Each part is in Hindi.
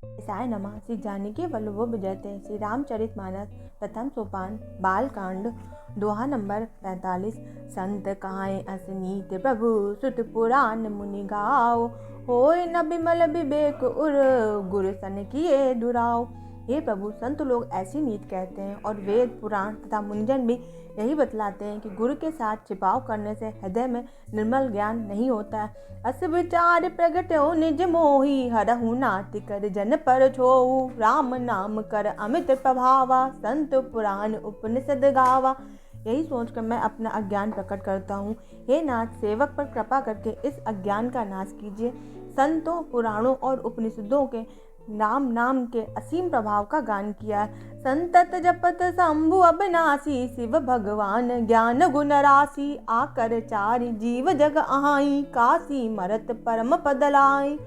ईसाय नमः। श्री जानकी वल्लभ जयते। श्री रामचरितमानस प्रथम सोपान बालकांड दोहा नंबर 45। संत कहाए असनीत प्रभु सुत पुराण मुनि गाओ, होय न बिमल विवेक उर गुर सन किए दुराओ। हे प्रभु, संत लोग ऐसी नीत कहते हैं और वेद पुराण तथा मुनिजन भी यही बतलाते हैं कि गुरु के साथ छिपाव करने से हृदय में निर्मल ज्ञान नहीं होता है। अस विचार प्रगट हो निज मोही, हरहु नाति कर जन पर छोऊ। राम नाम कर अमित प्रभावा, संत पुराण उपनिषद गावा। यही सोचकर मैं अपना अज्ञान प्रकट करता हूँ। हे नाथ, सेवक पर कृपा करके इस अज्ञान का नाश कीजिए। संतों, पुराणों और उपनिषदों के नाम के असीम प्रभाव का गान किया। संतत जपत शंभु अविनाशी, शिव भगवान ज्ञान गुण राशि। आकर चारि जीव जग आहाई, काशी मरत परम पद लाई।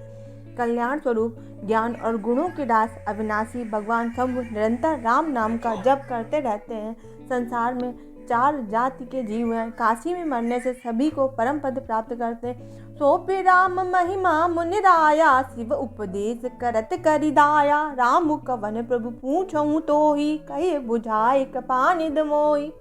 कल्याण स्वरूप ज्ञान और गुणों के दास अविनाशी भगवान शंभु निरंतर राम नाम का जप करते रहते हैं। संसार में 4 जाति के जीव हैं। काशी में मरने से सभी को परम पद प्राप्त करते। सोपि राम महिमा मुनि राया, शिव उपदेश करत करिदाया। राम कवन प्रभु पूछऊँ तोहि, कहे बुझाए कृपा निध मोहि।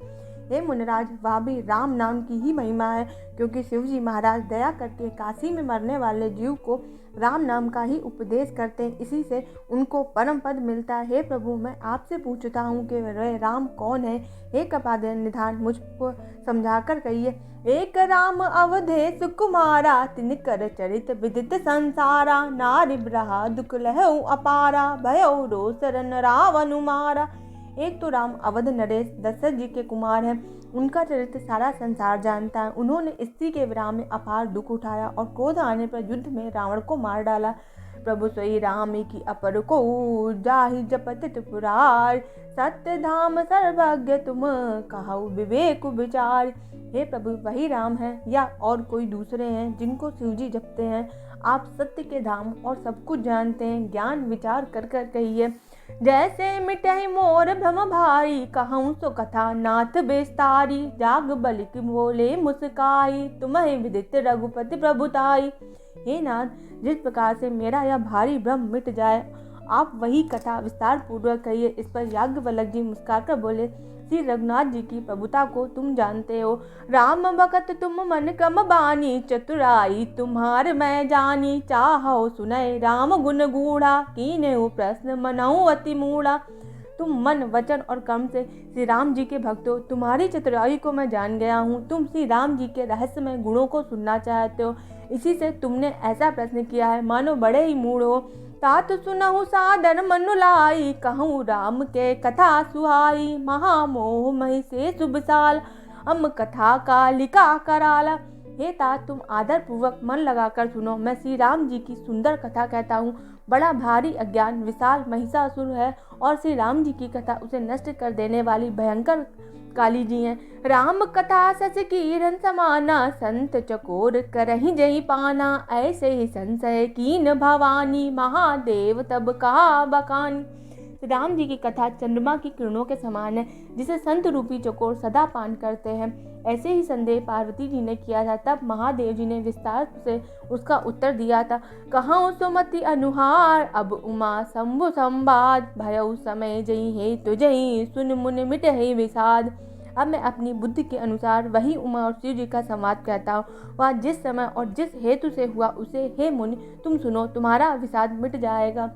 हे मुनिराज, वह भी राम नाम की ही महिमा है, क्योंकि शिवजी महाराज दया करके काशी में मरने वाले जीव को राम नाम का ही उपदेश करते हैं। इसी से उनको परम पद मिलता है। हे प्रभु, मैं आपसे पूछता हूँ कि वह राम कौन है। हे कृपा निधान, मुझको समझाकर कहिए। एक राम अवधेश कुमारा, तिनकर चरित विदित संसारा। नारि ब्रहा दुख लहऊ अपारा, भयऊ रोसरन रावण मारा। एक तो राम अवध नरेश दशरथ जी के कुमार हैं। उनका चरित्र सारा संसार जानता है। उन्होंने स्त्री के विराह में अपार दुख उठाया और क्रोध आने पर युद्ध में रावण को मार डाला। प्रभु सोई राम की अपर को, जाहि जपत त्रिपुरार। सत्य धाम सर्वज्ञ तुम, कहु विवेक विचार। हे प्रभु, वही राम है या और कोई दूसरे हैं जिनको शिवजी जपते हैं। आप सत्य के धाम और सब कुछ जानते हैं। ज्ञान विचार कर कर कहिए। जैसे मिटहि मोर भ्रम भारी, कहूँ सो कथा नाथ बेस्तारी। जाग बलिक बोले मुस्काई, तुम्हें विदित रघुपति प्रभुताई। हे नाथ, जिस प्रकार से मेरा यह भारी भ्रम मिट जाए, आप वही कथा विस्तार पूर्वक कहिए। इस पर याज्ञवल्क्य जी मुस्कुराकर बोले, श्री रघुनाथ जी की प्रभुता को तुम जानते हो। राम भगत तुम मन कम बानी, चतुराई तुम्हार मैं जानी। चाहो सुनय राम गुण गूढ़ा, कीन्हु प्रश्न मनऊ अति मूढ़ा। तुम मन वचन और कर्म से श्री राम जी के भक्त हो। तुम्हारी चतुराई को मैं जान गया हूँ। तुम श्री राम जी के रहस्यमय गुणों को सुनना चाहते हो। इसी से तुमने ऐसा प्रश्न किया है, मानो बड़े ही मूढ़ हो। तात सुनहु सादर मनु लाई, कहूँ राम के कथा सुहाई। महामोह मही से शुभ साल, हम कथा कालिका कराला। हे तात, तुम आदर पूर्वक मन लगाकर सुनो। मैं श्री राम जी की सुंदर कथा कहता हूँ। बड़ा भारी अज्ञान विशाल महिषासुर है और श्री राम जी की कथा उसे नष्ट कर देने वाली भयंकर काली जी हैं। राम कथा सच किरण समाना, संत चकोर करहि जहि पाना। ऐसे ही संशय कीन भवानी, महादेव तब कहा बखानी। राम जी की कथा चंद्रमा की किरणों के समान है, जिसे संत रूपी चकोर सदा पान करते हैं। ऐसे ही संदेह पार्वती जी ने किया था। तब महादेव जी ने विस्तार से उसका उत्तर दिया था। कहूँ सुमति अनुहार, अब उमा शंभु संवाद। भयउ समय जई हे तुझई, सुन मुनि मिटहि विषाद। अब मैं अपनी बुद्धि के अनुसार वही उमा और शिव जी का संवाद कहता हूँ। वह जिस समय और जिस हेतु से हुआ उसे हे मुनि तुम सुनो, तुम्हारा विषाद मिट जाएगा।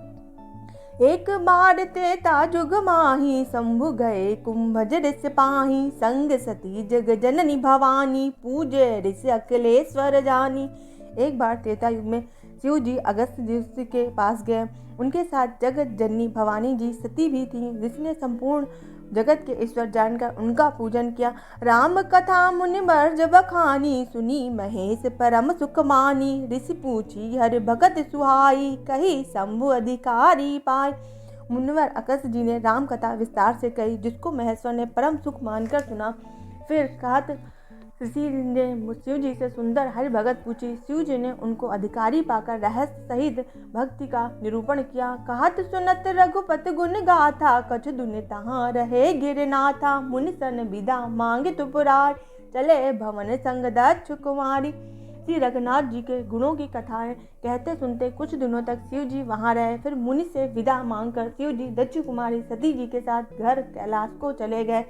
एक बार त्रेता जुग माही, शंभु गए कुंभज ऋषि पाही। संग सती जग जननी भवानी, पूजे ऋषि अखिलेश्वर जानी। एक बार त्रेता युग में शिव जी अगस्त ऋषि के पास गए। उनके साथ जगत जननी भवानी जी सती भी थीं। ऋषि ने संपूर्ण जगत के ईश्वर जानकर उनका पूजन किया। राम कथा मुनि बर्ज बखानी, सुनी महेश परम सुख मानी। ऋषि पूछी हरि भगत सुहाई, कही शंभु अधिकारी पाए। मुनिवर अगस्त जी ने राम कथा विस्तार से कही, जिसको महेश्वर ने परम सुख मानकर सुना। फिर कहत ऋषि ने शिव जी से सुंदर हरि भगत पूछी। शिव जी ने उनको अधिकारी पाकर रहस्य सहित भक्ति का निरूपण किया। कहत सुनत रघुपति गुण गाथा, कछ दुनि तहाँ रहे गिरनाथा। मुनि सन विदा मांगे तुपुरार, चले भवन संग दक्ष कुमारी। श्री रघुनाथ जी के गुणों की कथाएं कहते सुनते कुछ दिनों तक शिव जी वहाँ रहे। फिर मुनि से विदा मांगकर शिव जी दक्षु कुमारी सती जी के साथ घर कैलाश को चले गए।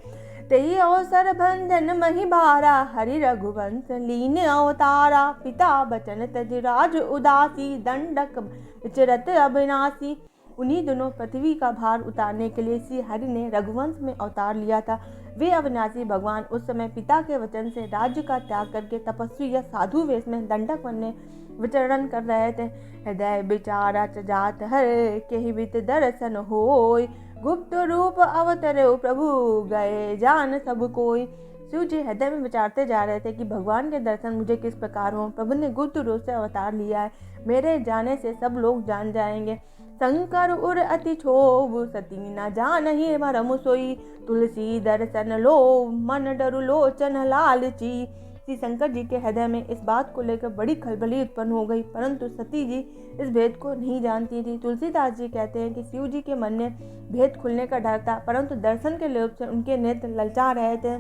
तेई अवसर भंजन मही बारा, हरि रघुवंश लीन अवतारा। पिता बचन तज राज उदासी, दंडक विचरत अविनाशी। उन्हीं दिनों पृथ्वी का भार उतारने के लिए श्री हरि ने रघुवंश में अवतार लिया था। वे अविनाशी भगवान उस समय पिता के वचन से राज्य का त्याग करके तपस्वी या साधु वेश में दंडक वन में विचरण कर रहे थे। हृदय विचारा जात हर, के वित दर्शन होय। गुप्त रूप अवतरे प्रभु, गए जान सब कोई। शिव जी हृदय में विचारते जा रहे थे कि भगवान के दर्शन मुझे किस प्रकार हो। प्रभु ने गुप्त रूप से अवतार लिया है, मेरे जाने से सब लोग जान जाएंगे। शंकर उर अति क्षोभ, सती न जानहि मरम सोई। तुलसी दर्शन लो, मन डरु लोचन लालची। श्री शंकर जी के हृदय में इस बात को लेकर बड़ी खलबली उत्पन्न हो गई, परंतु सती जी इस भेद को नहीं जानती थी। तुलसीदास जी कहते हैं कि शिव जी के मन में भेद खुलने का डर था, परंतु दर्शन के लोभ से उनके नेत्र ललचा रहे थे।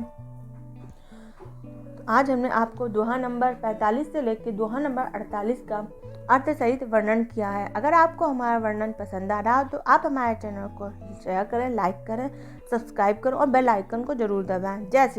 आज हमने आपको दोहा नंबर 45 से लेकर दोहा नंबर 48 का अर्थ सहित वर्णन किया है। अगर आपको हमारा वर्णन पसंद आ रहा हो तो आप हमारे चैनल को शेयर करें, लाइक करें, सब्सक्राइब करें और बेल आइकन को जरूर दबाएं। जय श्री